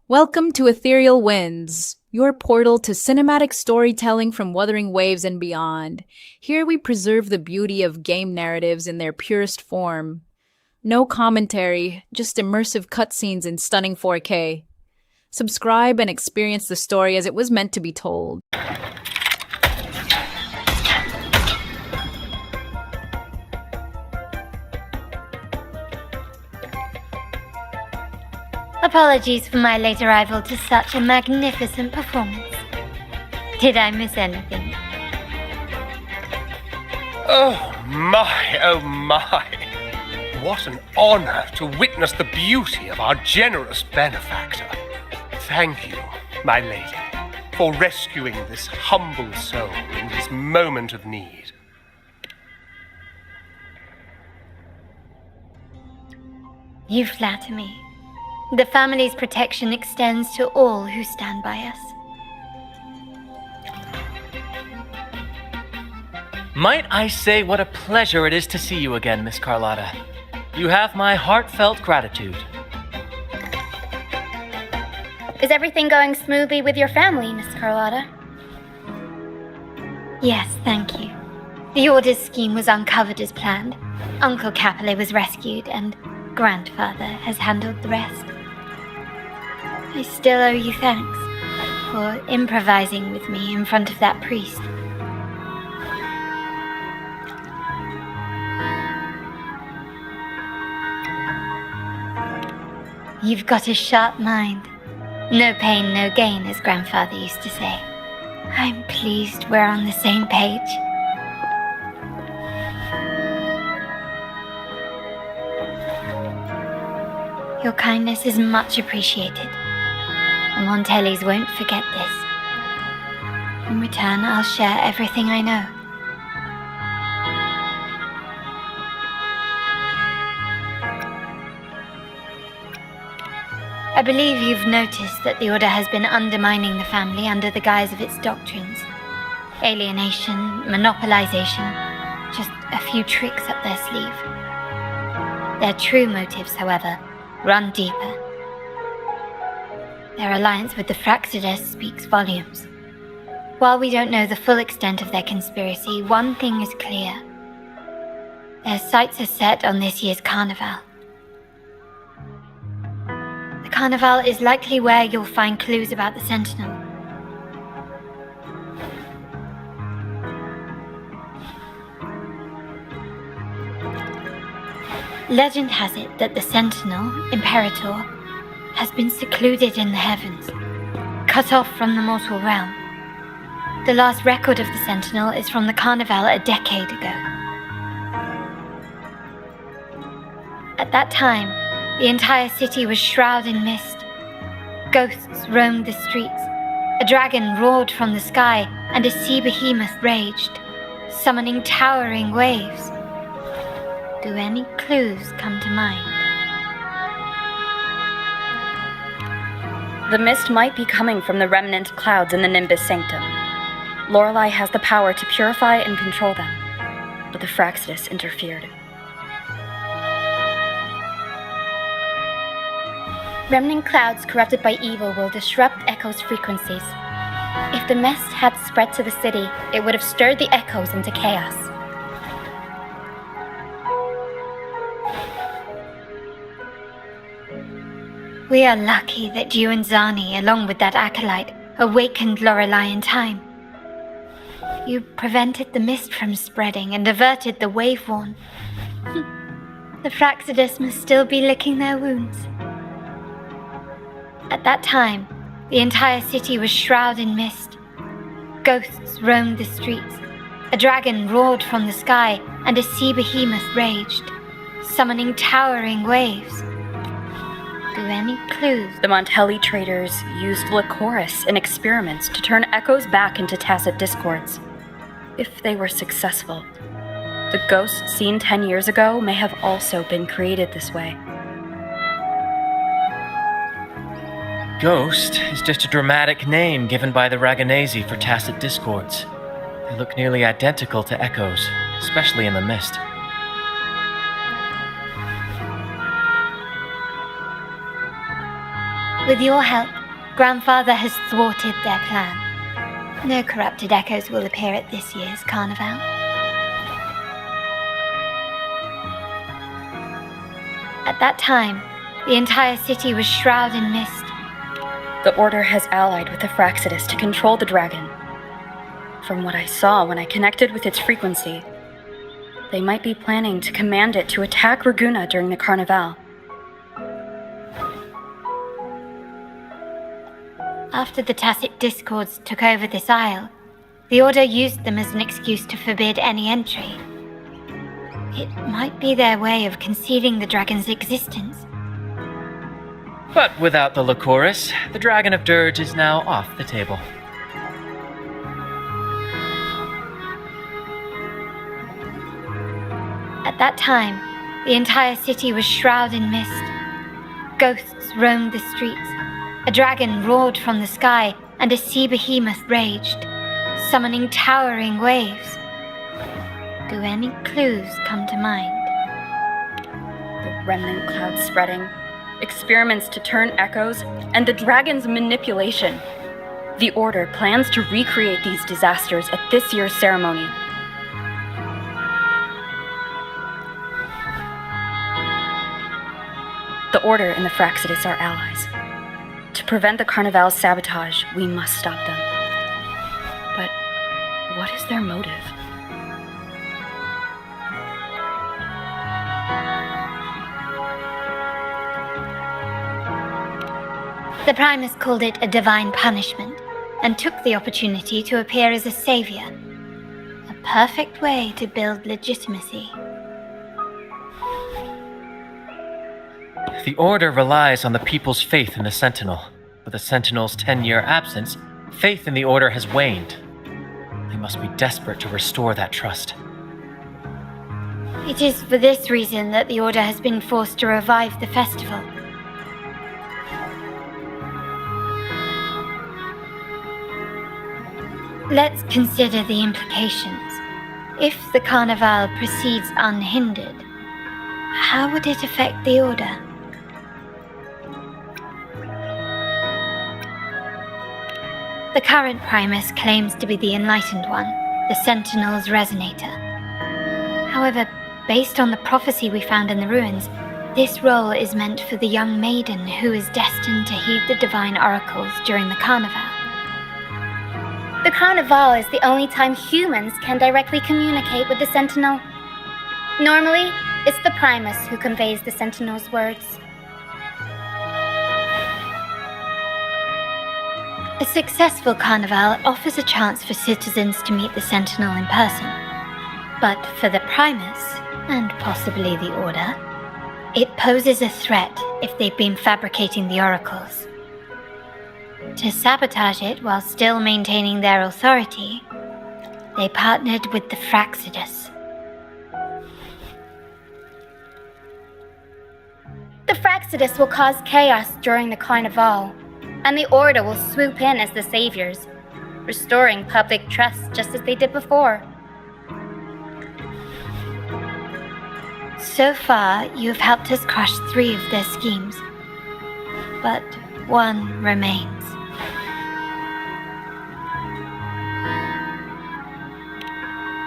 Welcome to Aetherial Winds, your portal to cinematic storytelling from Wuthering Waves and beyond. Here we preserve the beauty of game narratives in their purest form. No commentary, just immersive cutscenes in stunning 4K. Subscribe and experience the story as it was meant to be told. Apologies for my late arrival to such a magnificent performance. Did I miss anything? Oh my. What an honor to witness the beauty of our generous benefactor. Thank you, my lady, for rescuing this humble soul in this moment of need. You flatter me. The family's protection extends to all who stand by us. Might I say what a pleasure it is to see you again, Miss Carlotta. You have my heartfelt gratitude. Is everything going smoothly with your family, Miss Carlotta? Yes, thank you. The Order's scheme was uncovered as planned. Uncle Capulet was rescued, and Grandfather has handled the rest. I still owe you thanks for improvising with me in front of that priest. You've got a sharp mind. No pain, no gain, as Grandfather used to say. I'm pleased we're on the same page. Your kindness is much appreciated. The Montellis won't forget this. In return, I'll share everything I know. I believe you've noticed that the Order has been undermining the family under the guise of its doctrines. Alienation, monopolization, just a few tricks up their sleeve. Their true motives, however, run deeper. Their alliance with the Fraxidus speaks volumes. While we don't know the full extent of their conspiracy, one thing is clear. Their sights are set on this year's Carnevale. The Carnevale is likely where you'll find clues about the Sentinel. Legend has it that the Sentinel, Imperator, has been secluded in the heavens, cut off from the mortal realm. The last record of the Sentinel is from the Carnevale a decade ago. At that time, the entire city was shrouded in mist. Ghosts roamed the streets, a dragon roared from the sky, and a sea behemoth raged, summoning towering waves. Do any clues come to mind? The mist might be coming from the remnant clouds in the Nimbus Sanctum. Lorelei has the power to purify and control them, but the Fraxidus interfered. Remnant clouds corrupted by evil will disrupt Echo's frequencies. If the mist had spread to the city, it would have stirred the Echoes into chaos. We are lucky that you and Zani, along with that acolyte, awakened Lorelei in time. You prevented the mist from spreading and averted the Waveworn. The Fraxidus must still be licking their wounds. At that time, the entire city was shrouded in mist. Ghosts roamed the streets. A dragon roared from the sky, and a sea behemoth raged, summoning towering waves. Do any clues? The Montelli traders used Lycoris in experiments to turn Echoes back into tacit discords. If they were successful, the ghosts seen 10 years ago may have also been created this way. Ghost is just a dramatic name given by the Ragunna for tacit discords. They look nearly identical to Echoes, especially in the mist. With your help, Grandfather has thwarted their plan. No corrupted echoes will appear at this year's Carnevale. At that time, the entire city was shrouded in mist. The Order has allied with the Fraxidus to control the dragon. From what I saw when I connected with its frequency, they might be planning to command it to attack Ragunna during the Carnevale. After the Tacit Discords took over this isle, the Order used them as an excuse to forbid any entry. It might be their way of concealing the dragon's existence. But without the Lycoris, the Dragon of Dirge is now off the table. At that time, the entire city was shrouded in mist. Ghosts roamed the streets. A dragon roared from the sky, and a sea behemoth raged, summoning towering waves. Do any clues come to mind? The remnant cloud spreading, experiments to turn echoes, and the dragon's manipulation. The Order plans to recreate these disasters at this year's ceremony. The Order and the Fraxidus are allies. To prevent the Carnevale's sabotage, we must stop them. But what is their motive? The Primus called it a divine punishment, and took the opportunity to appear as a savior. A perfect way to build legitimacy. The Order relies on the people's faith in the Sentinel. With the Sentinel's 10-year absence, faith in the Order has waned. They must be desperate to restore that trust. It is for this reason that the Order has been forced to revive the festival. Let's consider the implications. If the Carnevale proceeds unhindered, how would it affect the Order? The current Primus claims to be the Enlightened One, the Sentinel's Resonator. However, based on the prophecy we found in the ruins, this role is meant for the young maiden who is destined to heed the divine oracles during the Carnevale. The Carnevale is the only time humans can directly communicate with the Sentinel. Normally, it's the Primus who conveys the Sentinel's words. A successful Carnevale offers a chance for citizens to meet the Sentinel in person. But for the Primus, and possibly the Order, it poses a threat if they've been fabricating the oracles. To sabotage it while still maintaining their authority, they partnered with the Fraxidus. The Fraxidus will cause chaos during the Carnevale, and the Order will swoop in as the saviors, restoring public trust just as they did before. So far, you have helped us crush 3 of their schemes, but one remains.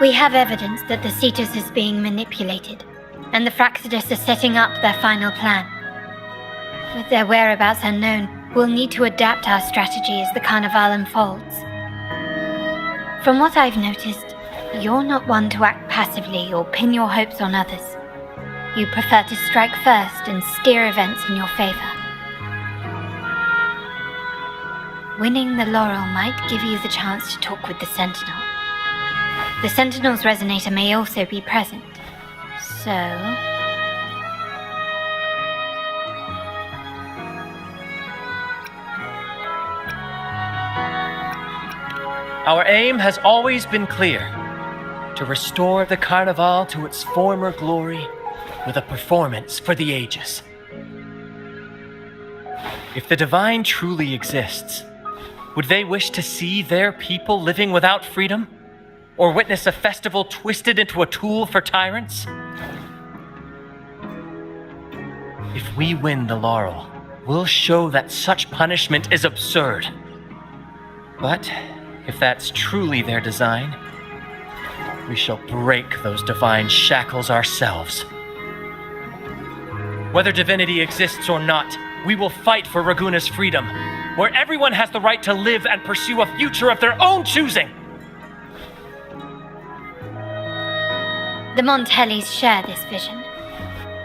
We have evidence that the Cetus is being manipulated, and the Fraxidus are setting up their final plan. With their whereabouts unknown, we'll need to adapt our strategy as the Carnevale unfolds. From what I've noticed, you're not one to act passively or pin your hopes on others. You prefer to strike first and steer events in your favor. Winning the laurel might give you the chance to talk with the Sentinel. The Sentinel's Resonator may also be present, so... Our aim has always been clear: to restore the Carnevale to its former glory with a performance for the ages. If the Divine truly exists, would they wish to see their people living without freedom? Or witness a festival twisted into a tool for tyrants? If we win the laurel, we'll show that such punishment is absurd. But if that's truly their design, we shall break those divine shackles ourselves. Whether divinity exists or not, we will fight for Ragunna's freedom, where everyone has the right to live and pursue a future of their own choosing. The Montellis share this vision.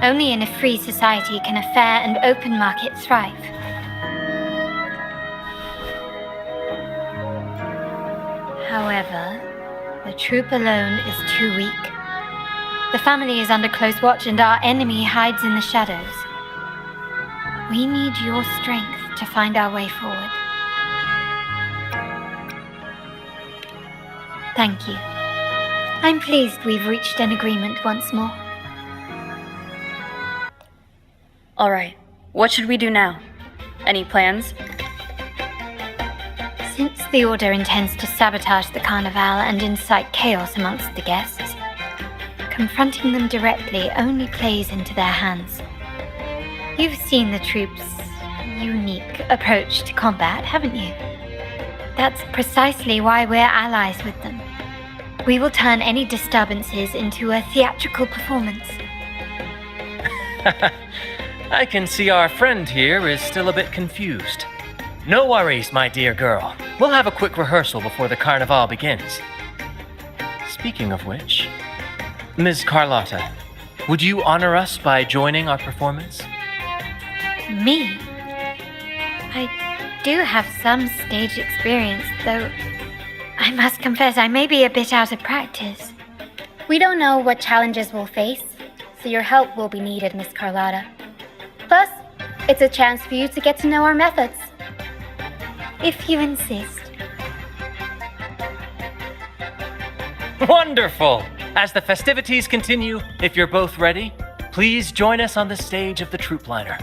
Only in a free society can a fair and open market thrive. However, the troop alone is too weak. The family is under close watch and our enemy hides in the shadows. We need your strength to find our way forward. Thank you. I'm pleased we've reached an agreement once more. All right, what should we do now? Any plans? Since the Order intends to sabotage the Carnevale and incite chaos amongst the guests, confronting them directly only plays into their hands. You've seen the troops' unique approach to combat, haven't you? That's precisely why we're allies with them. We will turn any disturbances into a theatrical performance. I can see our friend here is still a bit confused. No worries, my dear girl. We'll have a quick rehearsal before the Carnival begins. Speaking of which, Ms. Carlotta, would you honor us by joining our performance? Me? I do have some stage experience, though I must confess I may be a bit out of practice. We don't know what challenges we'll face, so your help will be needed, Miss Carlotta. Plus, it's a chance for you to get to know our methods. If you insist. Wonderful! As the festivities continue, if you're both ready, please join us on the stage of the troop liner.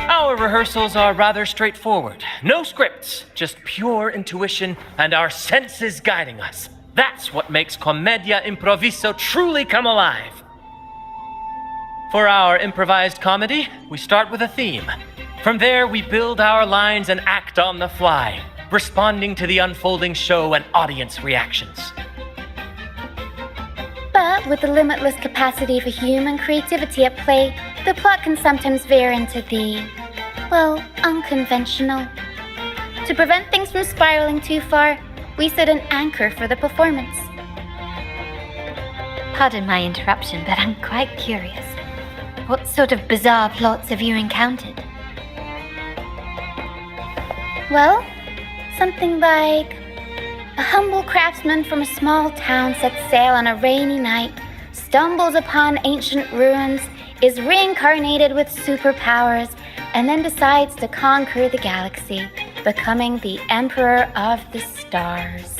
Our rehearsals are rather straightforward. No scripts, just pure intuition and our senses guiding us. That's what makes Commedia Improviso truly come alive. For our improvised comedy, we start with a theme. From there, we build our lines and act on the fly, responding to the unfolding show and audience reactions. But with the limitless capacity for human creativity at play, the plot can sometimes veer into the, well, unconventional. To prevent things from spiraling too far, we set an anchor for the performance. Pardon my interruption, but I'm quite curious. What sort of bizarre plots have you encountered? Well, something like a humble craftsman from a small town sets sail on a rainy night, stumbles upon ancient ruins, is reincarnated with superpowers, and then decides to conquer the galaxy, becoming the Emperor of the Stars.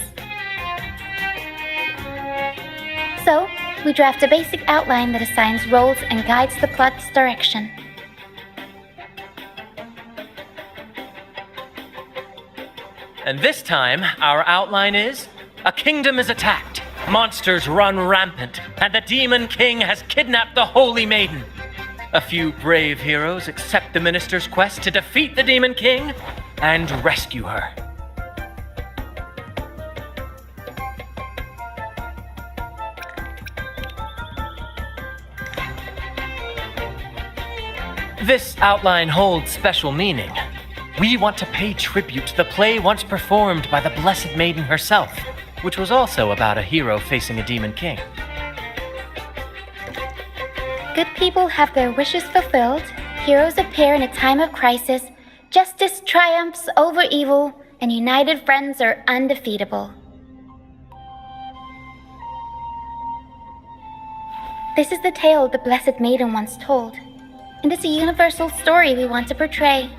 So, we draft a basic outline that assigns roles and guides the plot's direction. And this time, our outline is, a kingdom is attacked, monsters run rampant, and the Demon King has kidnapped the Holy Maiden. A few brave heroes accept the minister's quest to defeat the Demon King and rescue her. This outline holds special meaning. We want to pay tribute to the play once performed by the Blessed Maiden herself, which was also about a hero facing a Demon King. Good people have their wishes fulfilled, heroes appear in a time of crisis, justice triumphs over evil, and united friends are undefeatable. This is the tale the Blessed Maiden once told, and it's a universal story we want to portray.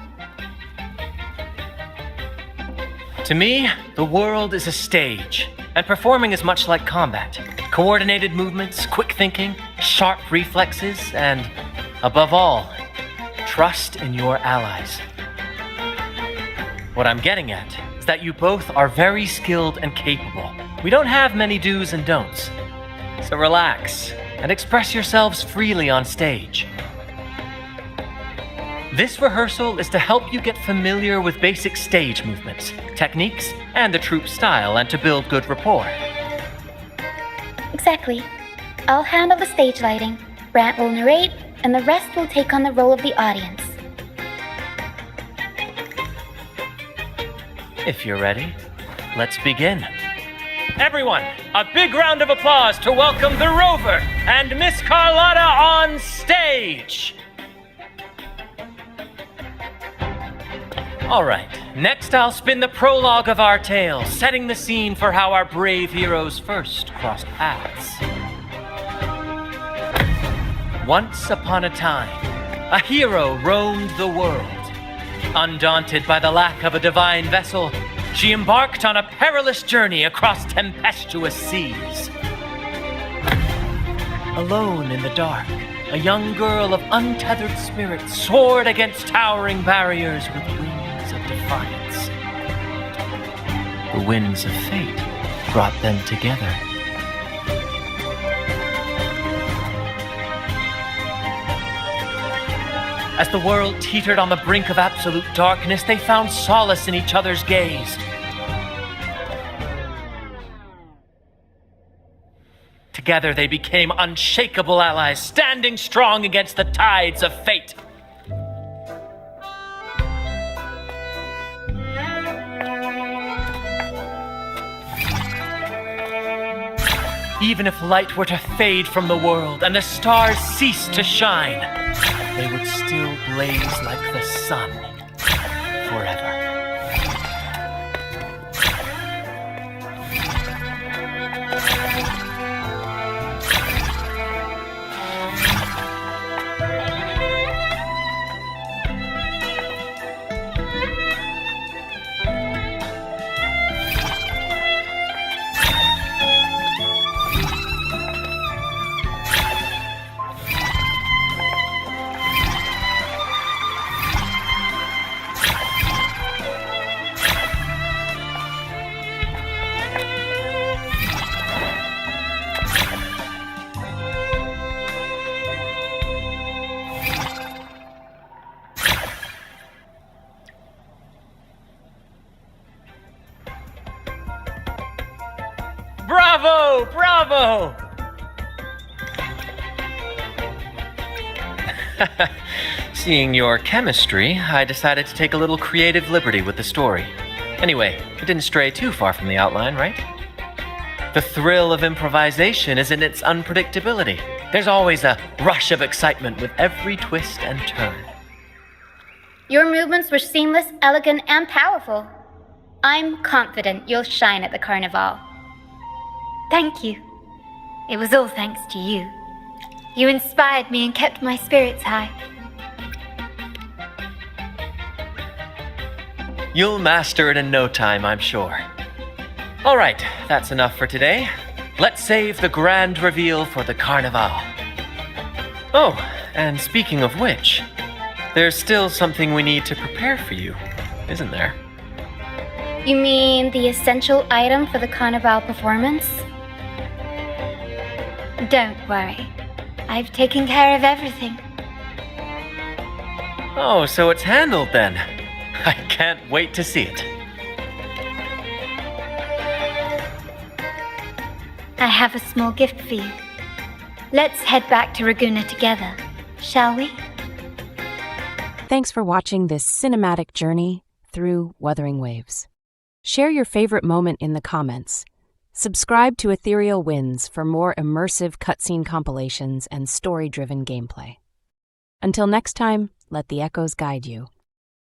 To me, the world is a stage, and performing is much like combat. Coordinated movements, quick thinking, sharp reflexes, and, above all, trust in your allies. What I'm getting at is that you both are very skilled and capable. We don't have many do's and don'ts. So relax and express yourselves freely on stage. This rehearsal is to help you get familiar with basic stage movements, techniques, and the troupe style, and to build good rapport. Exactly. I'll handle the stage lighting, Brant will narrate, and the rest will take on the role of the audience. If you're ready, let's begin. Everyone, a big round of applause to welcome the Rover and Miss Carlotta on stage! All right, next I'll spin the prologue of our tale, setting the scene for how our brave heroes first crossed paths. Once upon a time, a hero roamed the world. Undaunted by the lack of a divine vessel, she embarked on a perilous journey across tempestuous seas. Alone in the dark, a young girl of untethered spirit soared against towering barriers with wings of defiance. The winds of fate brought them together. As the world teetered on the brink of absolute darkness, they found solace in each other's gaze. Together they became unshakable allies, standing strong against the tides of fate. Even if light were to fade from the world and the stars cease to shine, they would still blaze like the sun forever. Bravo! Bravo! Seeing your chemistry, I decided to take a little creative liberty with the story. Anyway, it didn't stray too far from the outline, right? The thrill of improvisation is in its unpredictability. There's always a rush of excitement with every twist and turn. Your movements were seamless, elegant, and powerful. I'm confident you'll shine at the Carnevale. Thank you. It was all thanks to you. You inspired me and kept my spirits high. You'll master it in no time, I'm sure. All right, that's enough for today. Let's save the grand reveal for the Carnevale. Oh, and speaking of which, there's still something we need to prepare for you, isn't there? You mean the essential item for the Carnevale performance? Don't worry. I've taken care of everything. Oh, so it's handled then. I can't wait to see it. I have a small gift for you. Let's head back to Ragunna together, shall we? Thanks for watching this cinematic journey through Wuthering Waves. Share your favorite moment in the comments. Subscribe to Aetherial Winds for more immersive cutscene compilations and story-driven gameplay. Until next time, let the echoes guide you.